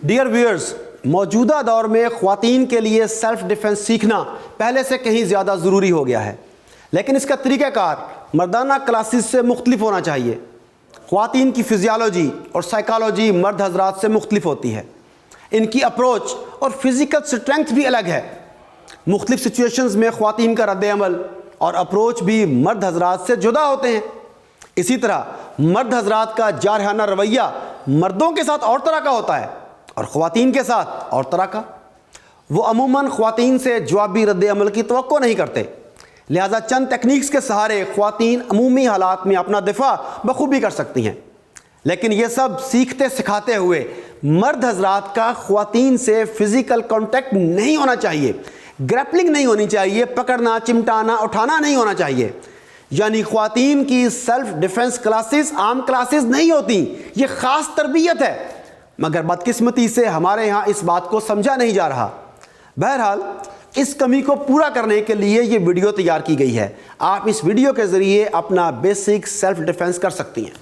Dear viewers, मौजूदा दौर में ख़वातीन के लिए सेल्फ डिफेंस सीखना पहले से कहीं ज़्यादा ज़रूरी हो गया है, लेकिन इसका तरीक़ाकार मर्दाना क्लासेस से मुख्तलिफ होना चाहिए। ख़वातीन की फ़िज़ियोलॉजी और साइकोलॉजी मर्द हज़रात से मुख्तलिफ होती है। इनकी अप्रोच और फ़िज़िकल स्ट्रेंथ भी अलग है। मुख्तलिफ सिचुएशंस में ख़वातीन का रद्द-ए-अमल और अप्रोच भी मर्द हज़रात से जुदा होते हैं। इसी तरह मर्द हज़रात का जारहाना रवैया मर्दों के साथ और तरह का होता है और ख़वातीन के साथ और तरह का। वो अमूमन ख़वातीन से जवाबी रद्द-ए-अमल की तवक्को नहीं करते, लिहाजा चंद टेक्निक्स के सहारे ख़वातीन अमूमी हालात में अपना दिफा बखूबी कर सकती हैं। लेकिन ये सब सीखते सिखाते हुए मर्द हज़रात का ख़वातीन से फ़िज़िकल कॉन्टेक्ट नहीं होना चाहिए, ग्रैपलिंग नहीं होनी चाहिए, पकड़ना, चिमटाना, उठाना नहीं होना चाहिए। यानी ख़वातीन की सेल्फ डिफेंस क्लासेस आम क्लासेस नहीं होती, ये ख़ास तरबियत है। मगर बदकिस्मती से हमारे यहाँ इस बात को समझा नहीं जा रहा। बहरहाल इस कमी को पूरा करने के लिए ये वीडियो तैयार की गई है। आप इस वीडियो के ज़रिए अपना बेसिक सेल्फ डिफेंस कर सकती हैं।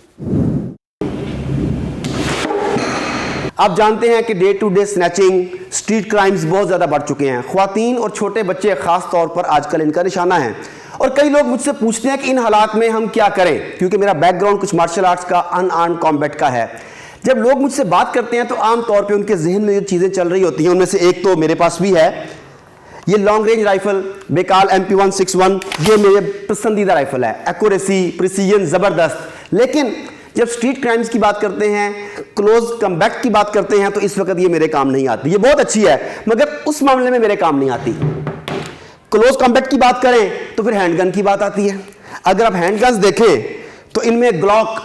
आप जानते हैं कि day to day snatching, street crimes बहुत ज़्यादा बढ़ चुके हैं। ख़वातीन और छोटे बच्चे ख़ास तौर पर आजकल इनका निशाना है। और कई लोग मुझसे पूछते हैं कि इन हालात में हम क्या करें, क्योंकि मेरा बैकग्राउंड कुछ मार्शल आर्ट्स का, अनआर्म्ड कॉम्बैट का है। जब लोग मुझसे बात करते हैं तो आम तौर पे उनके जहन में जो चीज़ें चल रही होती हैं उनमें से एक तो मेरे पास भी है, ये long range rifle Baikal MP161। ये मेरे पसंदीदा राइफ़ल है, एक्यूरेसी, प्रिसीजन ज़बरदस्त। लेकिन जब स्ट्रीट क्राइम्स की बात करते हैं, क्लोज कम्बैट की बात करते हैं, तो इस वक्त ये मेरे काम नहीं आती। ये बहुत अच्छी है मगर उस मामले में मेरे काम नहीं आती। क्लोज कम्बैट की बात करें तो फिर हैंडगन की बात आती है। अगर आप हैंडगन्स देखें तो इनमें ग्लॉक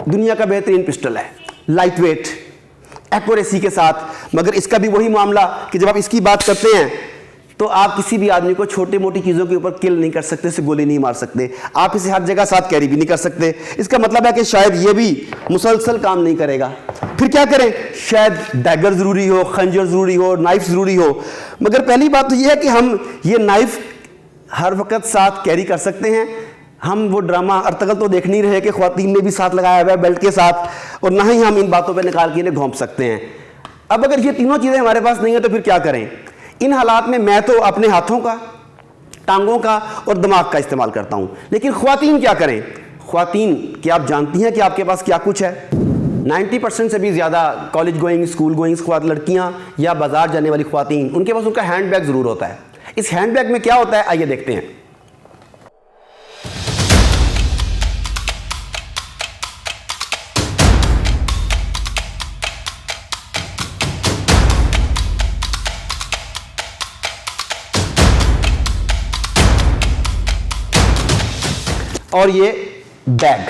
दुनिया का बेहतरीन पिस्टल है, लाइट वेट, एक्यूरेसी के साथ। मगर इसका भी वही मामला कि जब आप इसकी बात करते हैं तो आप किसी भी आदमी को छोटी मोटी चीज़ों के ऊपर किल नहीं कर सकते, इसे गोली नहीं मार सकते, आप इसे हर जगह साथ कैरी भी नहीं कर सकते। इसका मतलब है कि शायद ये भी मुसलसल काम नहीं करेगा। फिर क्या करें? शायद डैगर ज़रूरी हो, खंजर ज़रूरी हो, नाइफ ज़रूरी हो। मगर पहली बात तो ये है कि हम ये नाइफ हर वक्त साथ कैरी कर सकते हैं। हम वो ड्रामा अर्तगल तो देख नहीं रहे कि ख़वातीन ने भी साथ लगाया हुआ है बेल्ट के साथ, और ना ही हम इन बातों पर निकाल के इन्हें घोंप सकते हैं। अब अगर ये तीनों चीज़ें हमारे पास नहीं है तो फिर क्या करें? इन हालात में मैं तो अपने हाथों का, टांगों का और दिमाग का इस्तेमाल करता हूं। लेकिन ख़वातीन क्या करें? ख़वातीन, क्या आप जानती हैं कि आपके पास क्या कुछ है? 90% से भी ज़्यादा कॉलेज गोइंग, स्कूल गोइंग लड़कियां या बाजार जाने वाली ख़वातीन, उनके पास उनका हैंड बैग ज़रूर होता है। इस हैंड बैग में क्या होता है, आइए देखते हैं। और ये बैग,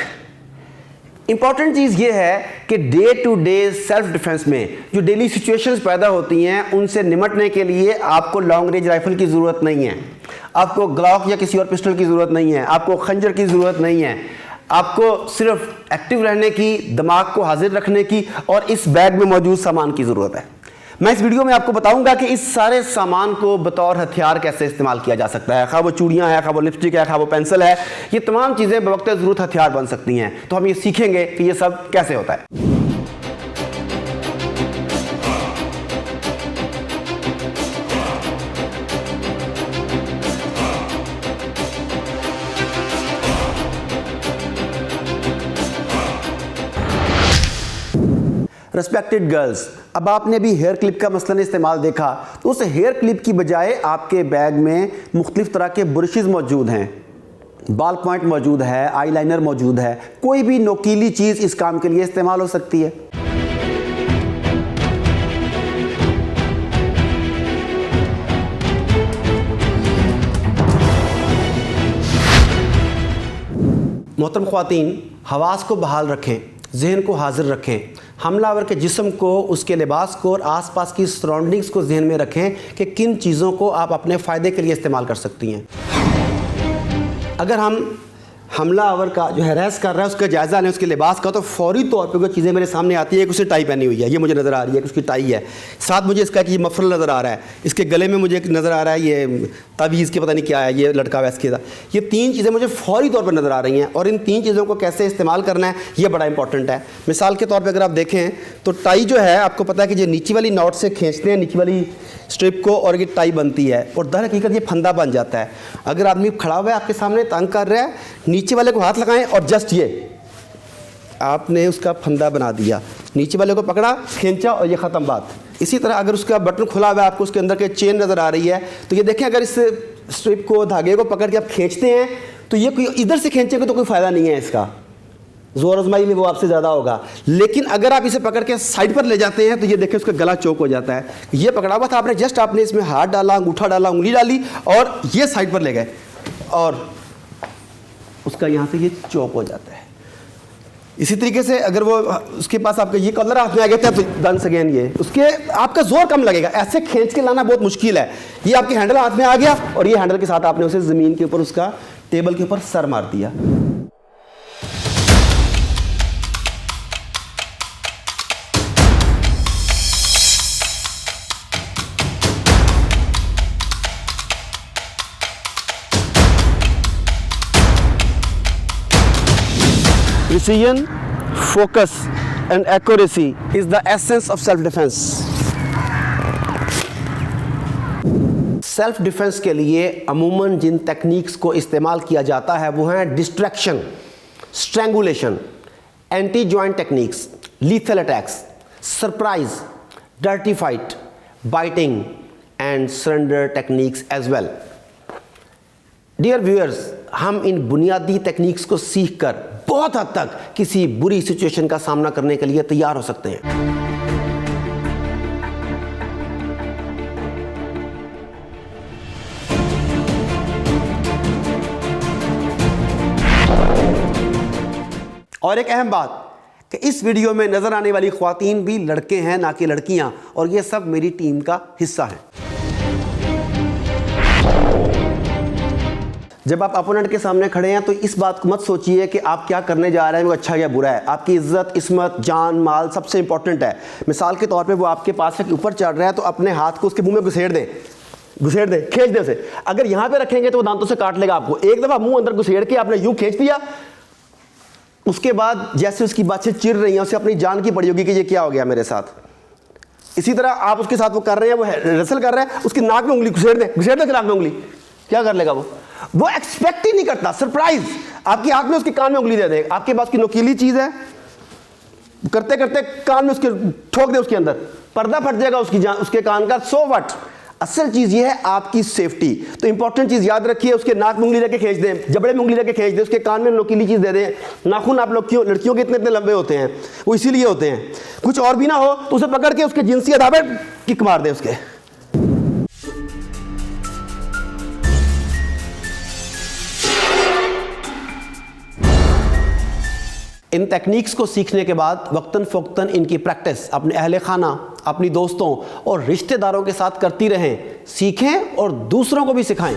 इंपॉर्टेंट चीज़ ये है कि day to day self defence में जो डेली सिचुएशंस पैदा होती हैं उनसे निमटने के लिए आपको लॉन्ग रेंज राइफल की ज़रूरत नहीं है, आपको ग्लॉक या किसी और पिस्टल की ज़रूरत नहीं है, आपको खंजर की ज़रूरत नहीं है। आपको सिर्फ एक्टिव रहने की, दिमाग को हाजिर रखने की और इस बैग में मौजूद सामान की ज़रूरत है। मैं इस वीडियो में आपको बताऊंगा कि इस सारे सामान को बतौर हथियार कैसे इस्तेमाल किया जा सकता है। खा वो चूड़ियाँ हैं, खा वो लिपस्टिक है, खा वो पेंसिल है, ये तमाम चीज़ें बवक्त ज़रूरत हथियार बन सकती हैं। तो हम ये सीखेंगे कि ये सब कैसे होता है। रिस्पेक्टेड गर्ल्स, अब आपने भी हेयर क्लिप का मसलन इस्तेमाल देखा, तो उस हेयर क्लिप की बजाय आपके बैग में मुख्तलिफ तरह के ब्रशेज़ मौजूद हैं, बाल पॉइंट मौजूद है, आईलाइनर मौजूद है। कोई भी नोकीली चीज़ इस काम के लिए इस्तेमाल हो सकती है। मोहतरम ख़वातीन, हवास को बहाल रखें, जहन को हाजिर रखें, हमलावर के जिस्म को, उसके लिबास को और आसपास की सराउंडिंग्स को जहन में रखें कि किन चीज़ों को आप अपने फ़ायदे के लिए इस्तेमाल कर सकती हैं। अगर हम हमलावर का जो हैरेस कर रहा है उसका जायज़ा लें, उसके लिबास का, तो फौरी तौर पे कोई चीज़ें मेरे सामने आती है कि उसने टाई पहनी हुई है, ये मुझे नज़र आ रही है कि उसकी टाई है, साथ मुझे इसका कि ये मफरल नज़र आ रहा है, इसके गले में मुझे नज़र आ रहा है ये तावीज़ के पता नहीं क्या है, ये लटका हुआ है इसके साथ। ये 3 चीज़ें मुझे फौरी तौर पर नज़र आ रही हैं और इन 3 चीज़ों को कैसे इस्तेमाल करना है ये बड़ा इंपॉर्टेंट है। मिसाल के तौर पर अगर आप देखें तो टाई जो है आपको पता है कि ये नीचे वाली नॉट से खींचते हैं नीचे वाली स्ट्रिप को और ये टाई बनती है और दर हकीकत ये फंदा बन जाता है। अगर आदमी खड़ा हुआ है आपके सामने तंग कर रहा है, नीचे वाले को हाथ लगाएं और जस्ट ये आपने उसका फंदा बना दिया, नीचे वाले को पकड़ा, खींचा और ये ख़त्म बात। इसी तरह अगर उसका बटन खुला हुआ है, आपको उसके अंदर के चेन नज़र आ रही है, तो ये देखें अगर इस स्ट्रिप को, धागे को पकड़ के आप खींचते हैं तो ये कोई इधर से खींचेंगे तो कोई फ़ायदा नहीं है इसका, ज़ोर आजमाई में वो आपसे ज़्यादा होगा। लेकिन अगर आप इसे पकड़ के साइड पर ले जाते हैं तो ये देखिए उसका गला चौक हो जाता है। ये पकड़ा हुआ था आपने, जस्ट आपने इसमें हाथ डाला, अंगूठा डाला, उंगली डाली और ये साइड पर ले गए और उसका यहाँ से ये चौक हो जाता है। इसी तरीके से अगर वो उसके पास आपका ये कलर हाथ में आ गया था तो डंस अगेन, ये उसके आपका जोर कम लगेगा, ऐसे खींच के लाना बहुत मुश्किल है। ये आपके हैंडल हाथ में आ गया और ये हैंडल के साथ आपने उसे ज़मीन के ऊपर, उसका टेबल के ऊपर सर मार दिया। Precision, focus and accuracy is the essence of self-defense. Self defence के लिए अमूमन जिन टेक्निक्स को इस्तेमाल किया जाता है वो हैं distraction, strangulation, anti joint techniques, lethal attacks, surprise, dirty fight, biting and surrender techniques as well. Dear viewers, हम इन बुनियादी टेक्निक्स को सीखकर बहुत हद तक किसी बुरी सिचुएशन का सामना करने के लिए तैयार हो सकते हैं। और एक अहम बात कि इस वीडियो में नजर आने वाली ख्वातीन भी लड़के हैं ना कि लड़कियां, और ये सब मेरी टीम का हिस्सा है। जब आप अपोनेंट के सामने खड़े हैं तो इस बात को मत सोचिए कि आप क्या करने जा रहे हैं वो अच्छा या बुरा है। आपकी इज्जत, इस्मत, जान, माल सबसे इंपॉर्टेंट है। मिसाल के तौर पे वो आपके पास से ऊपर चढ़ रहा है तो अपने हाथ को उसके मुंह में घुसेड़ दें, खींच दें उसे। अगर यहाँ पे रखेंगे तो वो दांतों से काट लेगा आपको। एक दफ़ा मुंह अंदर घुसेड़ के आपने यूँ खींच दिया, उसके बाद जैसे उसकी बातें चिर रही हैं, उसे अपनी जान की पड़ी होगी कि ये क्या हो गया मेरे साथ। इसी तरह आप उसके साथ वो कर रहे हैं, वो रसल कर रहे हैं, उसकी नाक में उंगली घुसेड़ दें नाक में उंगली, क्या कर लेगा वो एक्सपेक्ट ही नहीं करता। सरप्राइज, आपके हाथ में उसके कान में उंगली दे दे, आपके पास की नोकीली चीज है, करते करते कान में उसके ठोक दे, उसके अंदर पर्दा फट जाएगा उसके कान का। सो व्हाट, असल चीज ये है आपकी सेफ्टी। तो इंपॉर्टेंट चीज याद रखिए, उसके नाक में उंगली लेके खींच दें, जबड़े में उंगली लेके खींच दें, उसके कान में नोकीली चीज दे दें। नाखून आप लोग क्यों, लड़कियों के इतने लंबे होते हैं, वो इसीलिए होते हैं। कुछ और भी ना हो तो उसे पकड़ के उसके जिनसी अदा पे किक मार दे उसके। इन टेक्निक्स को सीखने के बाद वक्तन फ़ौक्तन इनकी प्रैक्टिस अपने अहले खाना, अपनी दोस्तों और रिश्तेदारों के साथ करती रहें, सीखें और दूसरों को भी सिखाएं।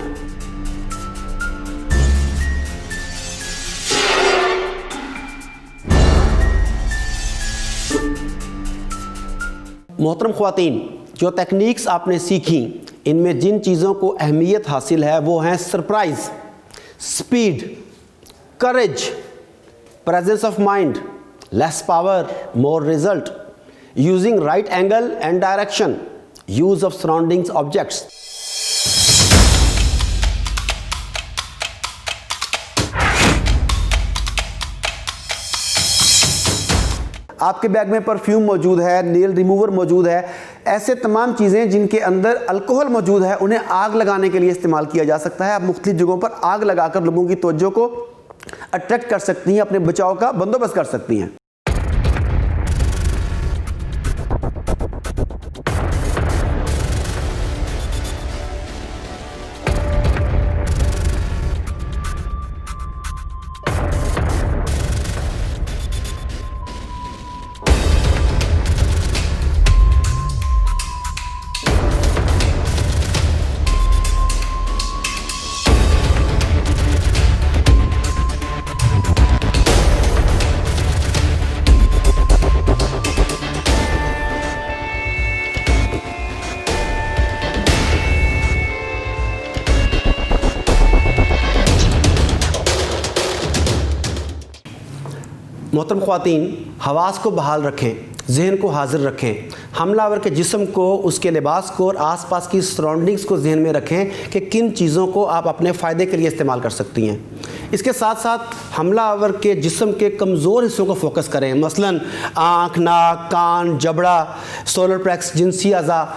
मोहतरम ख्वातीन, जो टेक्निक्स आपने सीखी इनमें जिन चीज़ों को अहमियत हासिल है वो हैं surprise, speed, courage, presence of mind, less power, more result, using right angle and direction, use of surroundings objects. आपके बैग में परफ्यूम मौजूद है, नेल रिमूवर मौजूद है, ऐसे तमाम चीज़ें जिनके अंदर अल्कोहल मौजूद है, उन्हें आग लगाने के लिए इस्तेमाल किया जा सकता है। आप मुख्तलिफ जगहों पर आग लगाकर लोगों की तवज्जो को अट्रैक्ट कर सकती हैं, अपने बचाव का बंदोबस्त कर सकती हैं। मोहतरम ख्वातीन, हवास को बहाल रखें, जहन को हाजिर रखें, हमलावर के जिस्म को, उसके लिबास को और आसपास की सराउंडिंग्स को जहन में रखें कि किन चीज़ों को आप अपने फ़ायदे के लिए इस्तेमाल कर सकती हैं। इसके साथ साथ हमलावर के जिस्म के कमज़ोर हिस्सों को फोकस करें, मसलन आँख, नाक, कान, जबड़ा, सोलर प्लेक्स, जिनसी अज़ा,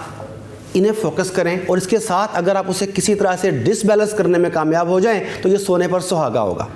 इन्हें फोकस करें। और इसके साथ अगर आप उसे किसी तरह से डिसबैलेंस करने में कामयाब हो जाएं तो ये सोने पर सुहागा होगा।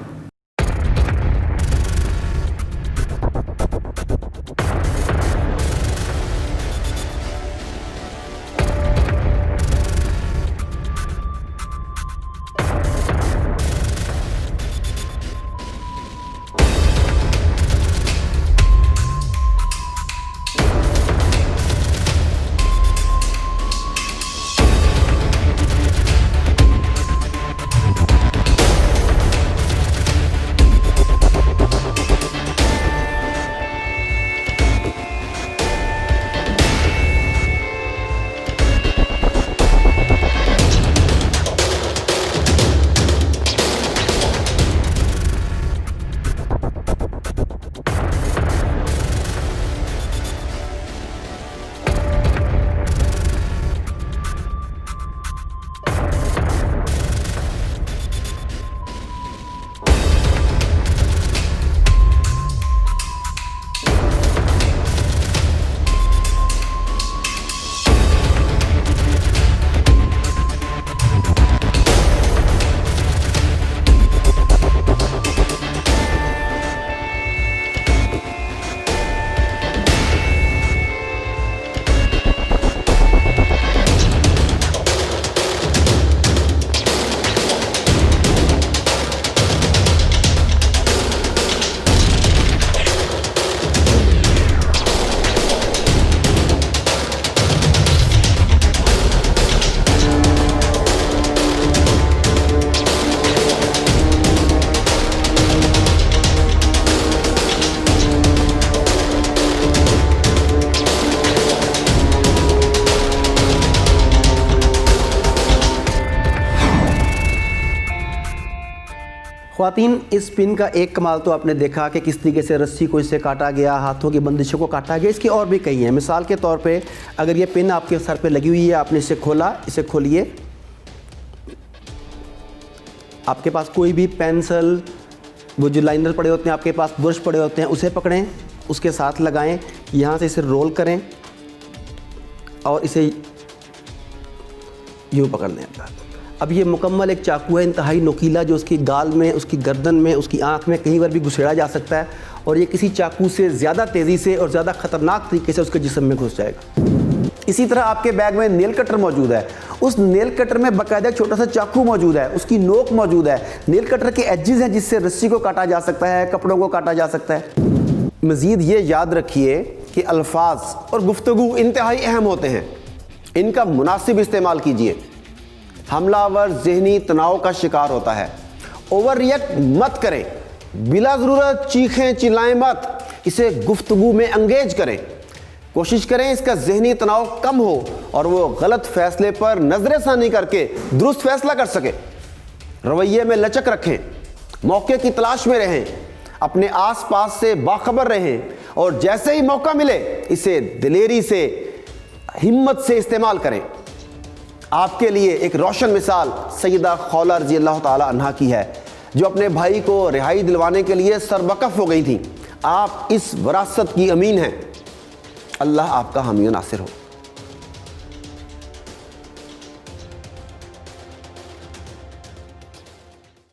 ख्वातीन, इस पिन का एक कमाल तो आपने देखा कि किस तरीके से रस्सी को इससे काटा गया, हाथों की बंदिशों को काटा गया। इसके और भी कई हैं। मिसाल के तौर पे अगर ये पिन आपके सर पे लगी हुई है, आपने इसे खोला, इसे खोलिए, आपके पास कोई भी पेंसिल, वो जो लाइनर पड़े होते हैं, आपके पास ब्रश पड़े होते हैं, उसे पकड़ें, उसके साथ लगाएं, यहाँ से इसे रोल करें और इसे यूँ पकड़ लें। अब ये मुकम्मल एक चाकू है, इंतहाई नुकीला, जो उसकी गाल में, उसकी गर्दन में, उसकी आँख में कहीं पर भी घुसेड़ा जा सकता है और ये किसी चाकू से ज़्यादा तेज़ी से और ज़्यादा ख़तरनाक तरीके से उसके जिस्म में घुस जाएगा। इसी तरह आपके बैग में नेल कटर मौजूद है। उस नेल कटर में बाकायदा छोटा सा चाकू मौजूद है, उसकी नोक मौजूद है। नेल कटर के एजेस हैं जिससे रस्सी को काटा जा सकता है, कपड़ों को काटा जा सकता है। मज़ीद ये याद रखिए कि अल्फाज और गुफ्तगू इंतहाई अहम होते हैं, इनका मुनासिब इस्तेमाल कीजिए। हमलावर ज़हनी तनाव का शिकार होता है। ओवर रिएक्ट मत करें, बिला ज़रूरत चीखें चिल्लाएं मत, इसे गुफ्तगू में एंगेज करें। कोशिश करें इसका ज़हनी तनाव कम हो और वो गलत फैसले पर नज़रसानी करके दुरुस्त फैसला कर सके। रवैये में लचक रखें, मौके की तलाश में रहें, अपने आसपास से बाखबर रहें और जैसे ही मौका मिले इसे दिलेरी से, हिम्मत से इस्तेमाल करें। आपके लिए एक रोशन मिसाल सैयदा खौला रज़ी अल्लाह ताला अन्हा की है, जो अपने भाई को रिहाई दिलवाने के लिए सरबकफ हो गई थी। आप इस विरासत की अमीन हैं। अल्लाह आपका हामी नासिर हो।